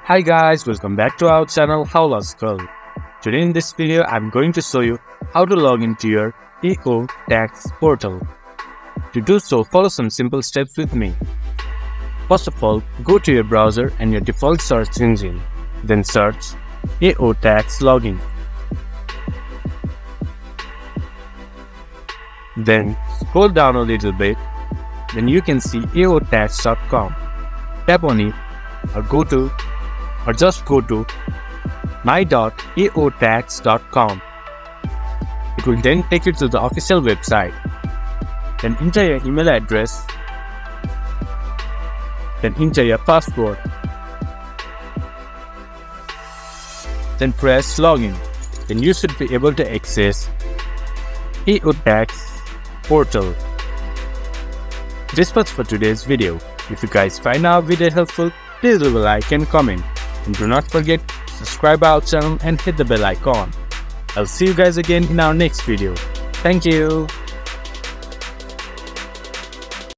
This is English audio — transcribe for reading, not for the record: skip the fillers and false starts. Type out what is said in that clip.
Hi guys, welcome back to our channel Howlogical. Today in this video, I'm going to show you how to log into your AO Tax portal. To do so, follow some simple steps with me. First of all, go to your browser and your default search engine. Then search AO Tax Login. Then scroll down a little bit. Then you can see aotax.com. Tap on it or just go to my.aotax.com. It will then take you to the official website. Then enter your email address. Then enter your password. Then press login. Then you should be able to access AO Tax portal. This was for today's video. If you guys find our video helpful, please leave a like and comment. And do not forget to subscribe our channel and hit the bell icon. I'll see you guys again in our next video. Thank you.